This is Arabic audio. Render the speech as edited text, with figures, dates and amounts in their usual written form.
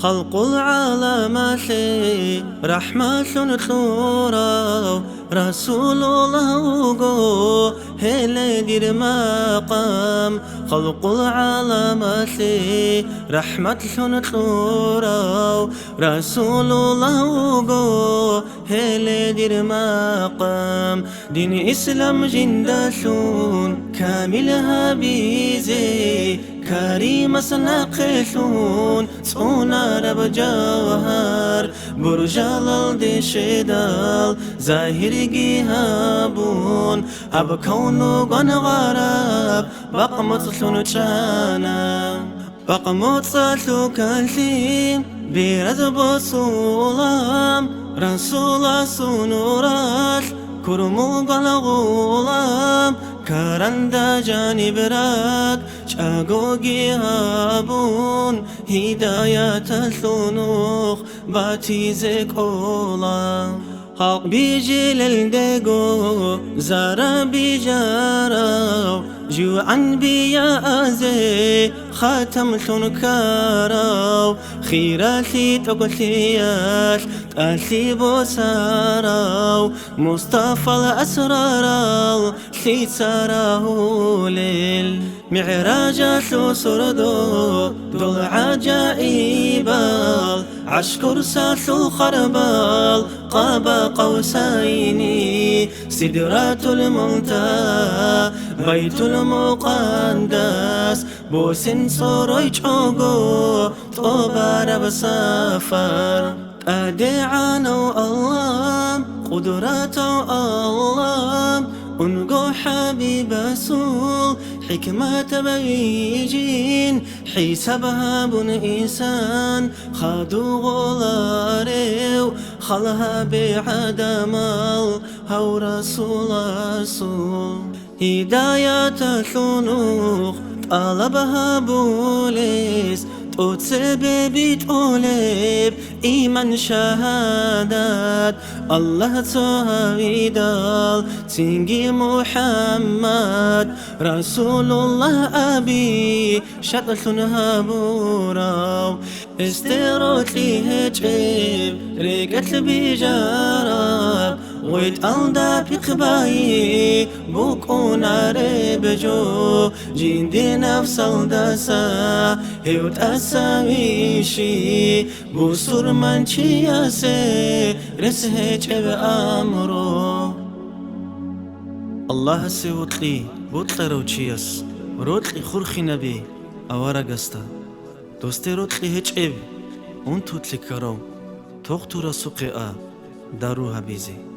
خلق العالم شي رحمة ثورة رسول الله جو هل دير مقام خلق العالم شي رحمة ثورة رسول الله جو هل دير مقام دين إسلام جندشون كاملها بيزي كريم سنقشون صونا رب جوهر برجال دي شدال ظاهر جهابون هب كونو غن غرب بقمت سنتشانا بقمت سلوكالشين بيرد بصولام رسول سنوراش كرمو غلغولام كرندا جانب راك شاقو جهابون هداية الثنوخ باتيزك أولا حق بيجي للدقو زارا بجارو جوعا بيا أزي خاتم ثنكارو خيراتي تقلياش تأسي بوسارو مصطفى الأسرارو في ساراه ليل معراج سردو دول عجائبال عشكر ساسو خربال قاب قوسين سدرات المنتهى بيت المقدس بوسن سوروي چوغو طوبار بسافر أدعانو الله قدراتو الله انقو حبيب رسول حكمة بيجين حسابها بن إنسان خادو غلاريو خلها بعدمال هو رسول هداية ثنوخ طلبها بوليس تسبب تولب إيمان شهادات الله تهويدال تنجي محمد رسول الله أبي شطل هابوراو استيروت لي هجيب ريقت بجارب ويت ألدا بقباي بوكون عرب جو جيندي نفس الدسا هيوت أساميشي بوسور منشي ياسي رسهج بأمرو الله سيوت لي بوتل روشياس روت لي خورخي نبي أورغستا دوستي روت لي هج اون توت لي كارو توختو رسوقي داروها بيزي